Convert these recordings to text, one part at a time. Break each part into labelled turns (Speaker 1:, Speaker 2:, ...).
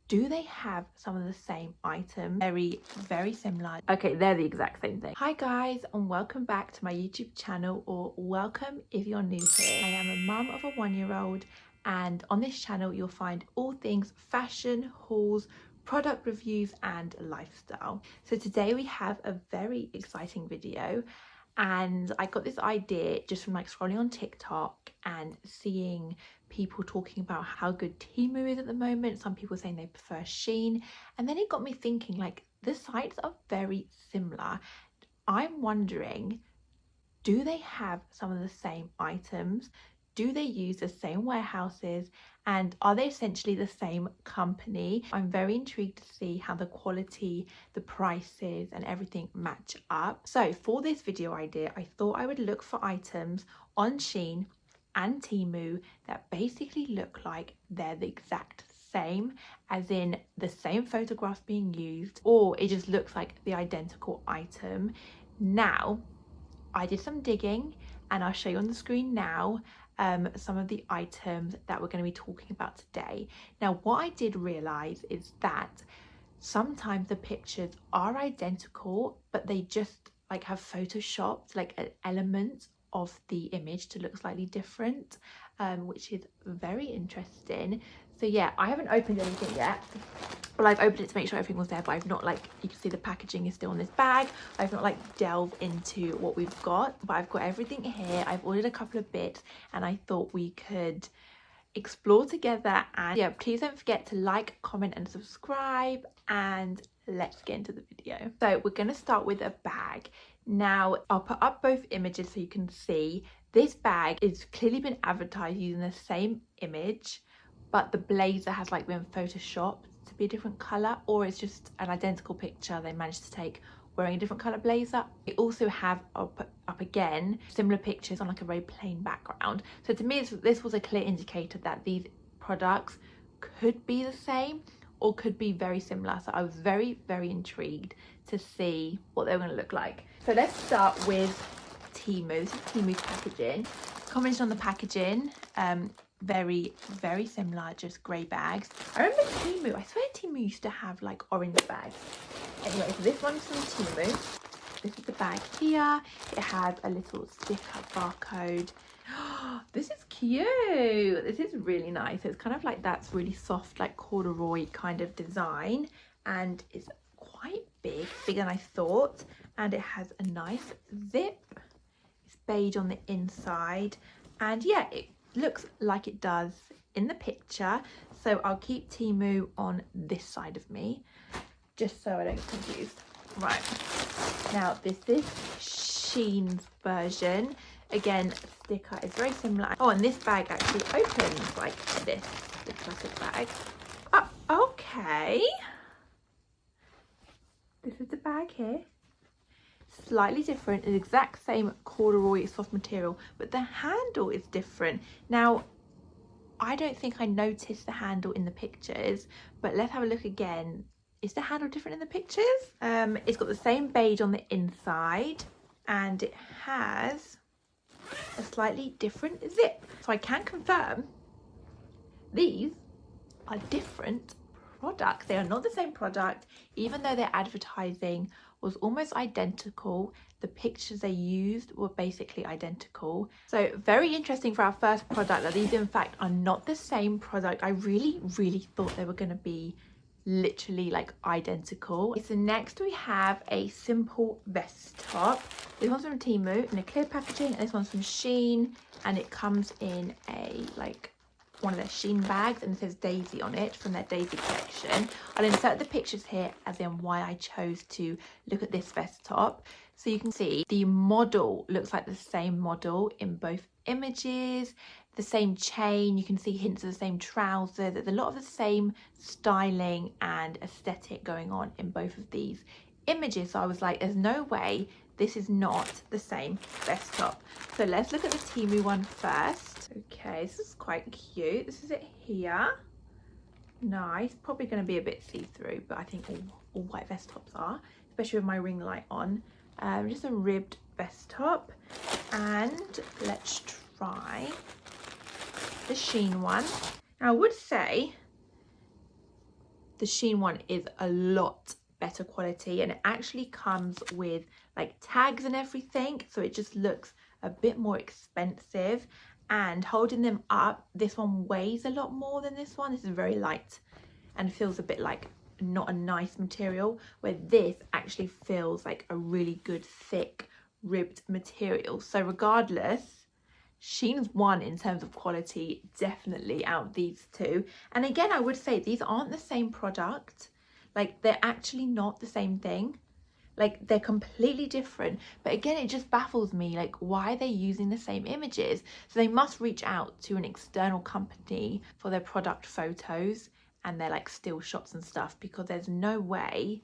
Speaker 1: do they have some of the same items? Very similar. Okay, they're the exact same thing. Hi guys, and welcome back to my YouTube channel, or welcome if you're new here. I am a mum of a 1-year-old, and on this channel you'll find all things fashion, hauls, product reviews and lifestyle. So today we have a very exciting video, and I got this idea just from like scrolling on TikTok and seeing people talking about how good Temu is at the moment. Some people saying they prefer Shein, and then it got me thinking, like, the sites are very similar. I'm wondering, do they have some of the same items? Do they use the same warehouses? And are they essentially the same company? I'm very intrigued to see how the quality, the prices and everything match up. So for this video idea, I thought I would look for items on Shein and Temu that basically look like they're the exact same, as in the same photographs being used, or it just looks like the identical item. Now, I did some digging and I'll show you on the screen now some of the items that we're going to be talking about today. Now, what I did realize is that sometimes the pictures are identical, but they just like have photoshopped like an element of the image to look slightly different, which is very interesting. So yeah, I haven't opened anything yet. Well, I've opened it to make sure everything was there, but I've not, like, you can see the packaging is still in this bag. I've not like delved into what we've got, but I've got everything here. I've ordered a couple of bits and I thought we could explore together. And yeah, please don't forget to like, comment and subscribe, and let's get into the video. So we're going to start with a bag. Now, I'll put up both images so you can see. This bag is clearly been advertised using the same image, but the blazer has like been photoshopped to be a different color, or it's just an identical picture they managed to take wearing a different color blazer. We also have up again similar pictures on like a very plain background. So to me, this was a clear indicator that these products could be the same or could be very similar. So I was very intrigued to see what they were going to look like. So let's start with Temu. This is Temu's packaging. Commented on the packaging, very similar, just grey bags. I remember Temu, I swear Temu used to have like orange bags. Anyway, so this one's from Temu. This is the bag here. It has a little sticker barcode. This is cute. This is really nice. It's kind of like that's really soft, like corduroy kind of design, and it's quite bigger than I thought, and it has a nice zip. It's beige on the inside, and yeah, it looks like it does in the picture. So I'll keep Temu on this side of me just so I don't get confused. Right, now this is Shein's version. Again, sticker is very similar. Oh, and this bag actually opens like this classic bag. Oh, okay, this is the bag here. Slightly different, the exact same corduroy soft material, but the handle is different. Now, I don't think I noticed the handle in the pictures, but let's have a look again. Is the handle different in the pictures? It's got the same beige on the inside, and it has a slightly different zip. So I can confirm these are different products. They are not the same product, even though their advertising was almost identical. The pictures they used were basically identical. So very interesting for our first product that these in fact are not the same product. I really thought they were going to be literally like identical. So next we have a simple vest top. This one's from Temu in a clear packaging, and this one's from Shein, and it comes in a like one of their Shein bags, and it says Daisy on it, from their Daisy collection. I'll insert the pictures here as in why I chose to look at this vest top. So you can see the model looks like the same model in both images, the same chain, you can see hints of the same trouser. There's a lot of the same styling and aesthetic going on in both of these images. So I was like, there's no way this is not the same vest top. So let's look at the Temu one first. Okay, this is quite cute. This is it here. Nice. Probably going to be a bit see-through, but I think all white vest tops are, especially with my ring light on. Just a ribbed vest top, and let's try the Shein one. Now I would say the Shein one is a lot better quality, and it actually comes with like tags and everything, so it just looks a bit more expensive. And holding them up, this one weighs a lot more than this one. This is very light and feels a bit like not a nice material, where this actually feels like a really good thick ribbed material. So regardless, Shein's won in terms of quality, definitely out of these two. And again, I would say these aren't the same product. Like, they're actually not the same thing. Like, they're completely different. But again, it just baffles me, like, why are they using the same images? So they must reach out to an external company for their product photos and their like still shots and stuff, because there's no way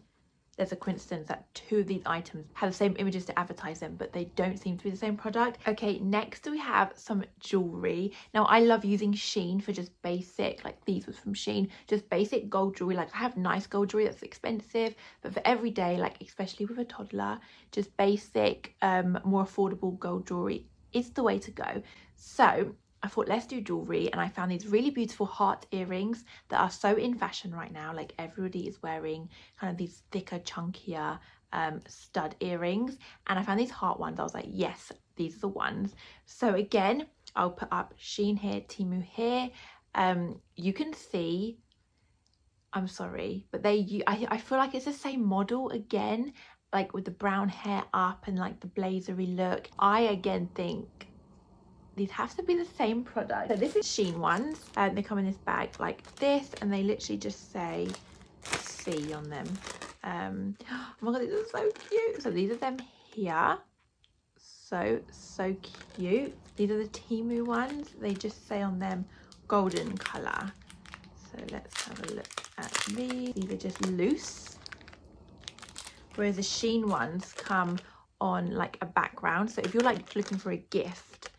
Speaker 1: there's a coincidence that two of these items have the same images to advertise them, but they don't seem to be the same product. Okay, next we have some jewelry. Now, I love using Shein for just basic, like these was from Shein, just basic gold jewelry. Like, I have nice gold jewelry that's expensive, but for every day, like especially with a toddler, just basic, more affordable gold jewelry is the way to go. So I thought, let's do jewelry, and I found these really beautiful heart earrings that are so in fashion right now. Like, everybody is wearing kind of these thicker, chunkier stud earrings, and I found these heart ones. I was like, yes, these are the ones. So again, I'll put up Shein here, Temu here. You can see, I'm sorry, but I feel like it's the same model again, like with the brown hair up and like the blazery look. I again think these have to be the same product. So this is Shein ones, and they come in this bag like this, and they literally just say C on them. Oh my god, these are so cute. So these are them here. So cute. These are the Temu ones. They just say on them golden colour. So let's have a look at these. These are just loose, whereas the Shein ones come on like a background. So if you're like looking for a gift,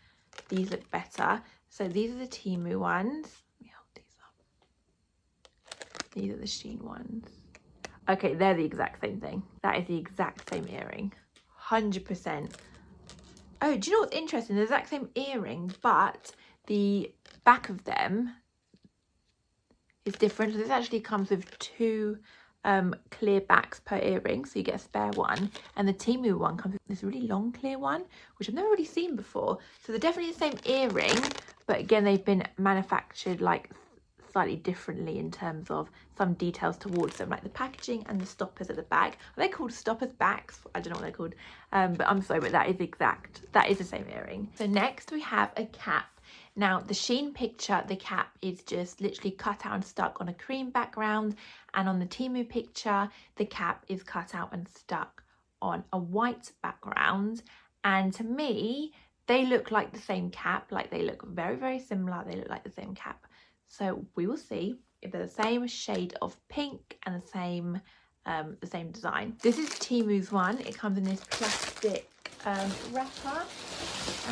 Speaker 1: these look better. So these are the Temu ones. Let me hold these up. These are the Shein ones. Okay, they're the exact same thing. That is the exact same earring. 100%. Oh, do you know what's interesting? The exact same earring, but the back of them is different. So this actually comes with two clear backs per earring, so you get a spare one, and the Temu one comes with this really long clear one, which I've never really seen before. So they're definitely the same earring, but again, they've been manufactured like slightly differently in terms of some details towards them, like the packaging and the stoppers at the back. Are they called stoppers backs? I don't know what they're called, but I'm sorry, but that is the same earring. So next we have a cap. Now, the Shein picture, the cap is just literally cut out and stuck on a cream background, and on the Temu picture, the cap is cut out and stuck on a white background. And to me, they look like the same cap. Like, they look very, very similar. They look like the same cap. So we will see if they're the same shade of pink and the same design. This is Temu's one. It comes in this plastic wrapper.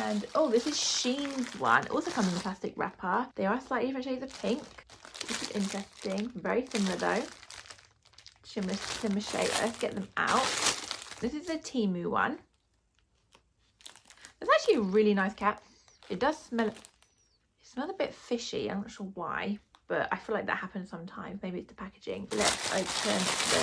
Speaker 1: And oh, this is Shein's one. It also comes in a plastic wrapper. They are slightly different shades of pink. This is interesting. Very similar though. Similar shade. Let's get them out. This is the Temu one. It's actually a really nice cap. It does smell. It smells a bit fishy. I'm not sure why, but I feel like that happens sometimes. Maybe it's the packaging. Let's open the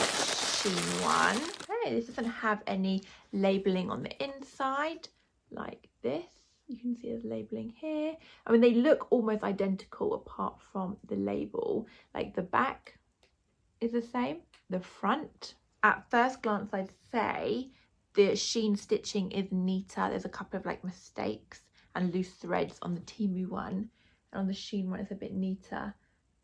Speaker 1: Shein one. Okay, this doesn't have any labeling on the inside like this. You can see there's labeling here. I mean, they look almost identical apart from the label. Like, the back is the same. The front, at first glance, I'd say the Shein stitching is neater. There's a couple of like mistakes and loose threads on the Temu one, and on the Shein one it's a bit neater.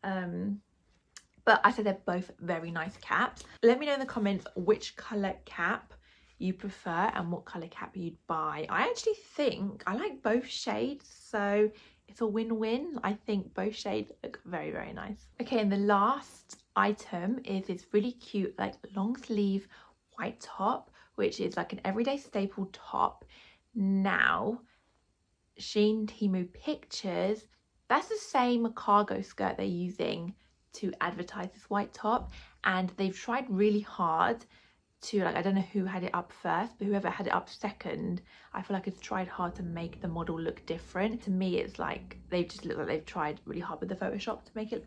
Speaker 1: But I said they're both very nice caps. Let me know in the comments which colour cap you prefer and what colour cap you'd buy. I actually think I like both shades, so it's a win-win. I think both shades look very, very nice. Okay, and the last item is this really cute like long sleeve white top, which is like an everyday staple top. Now, Shein Temu pictures, that's the same cargo skirt they're using to advertise this white top, and they've tried really hard to, like, I don't know who had it up first, but whoever had it up second, I feel like it's tried hard to make the model look different. To me, it's like they've just looked like they've tried really hard with the Photoshop to make it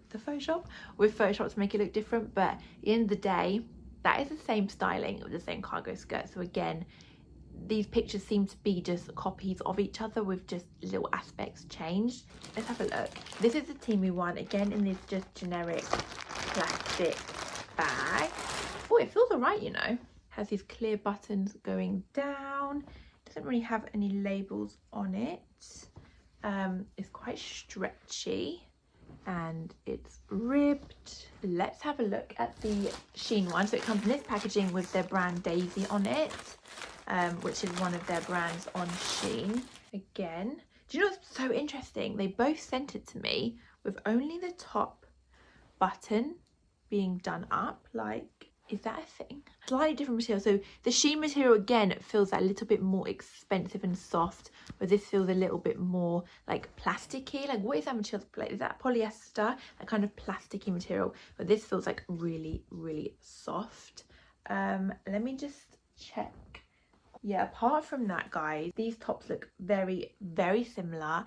Speaker 1: look different. But at the end of the day, that is the same styling with the same cargo skirt. So again, these pictures seem to be just copies of each other with just little aspects changed. Let's have a look. This is the Temu one, again in this just generic plastic bag. Oh, it feels alright, you know. Has these clear buttons going down. Doesn't really have any labels on it. It's quite stretchy and it's ribbed. Let's have a look at the Shein one. So it comes in this packaging with their brand Daisy on it, which is one of their brands on Shein. Again, do you know what's so interesting? They both sent it to me with only the top button being done up. Like, is that a thing? Slightly different material. So the Shein material again feels a little bit more expensive and soft, but this feels a little bit more like plasticky. Like, what is that material? Is that polyester? That kind of plasticky material. But this feels like really, really soft. Let me just check. Yeah, apart from that, guys, these tops look very, very similar,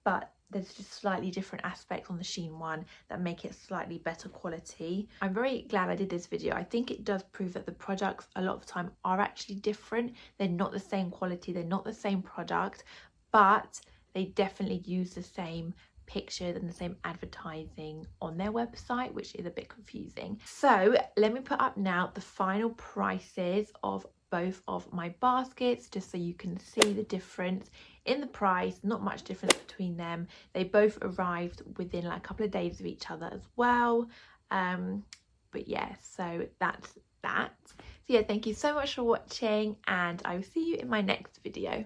Speaker 1: but there's just slightly different aspects on the Shein one that make it slightly better quality. I'm very glad I did this video. I think it does prove that the products a lot of the time are actually different. They're not the same quality, they're not the same product, but they definitely use the same pictures and the same advertising on their website, which is a bit confusing. So let me put up now the final prices of both of my baskets, just so you can see the difference in the price. Not much difference between them. They both arrived within like a couple of days of each other as well. But yeah, so that's that. So yeah, thank you so much for watching, and I will see you in my next video.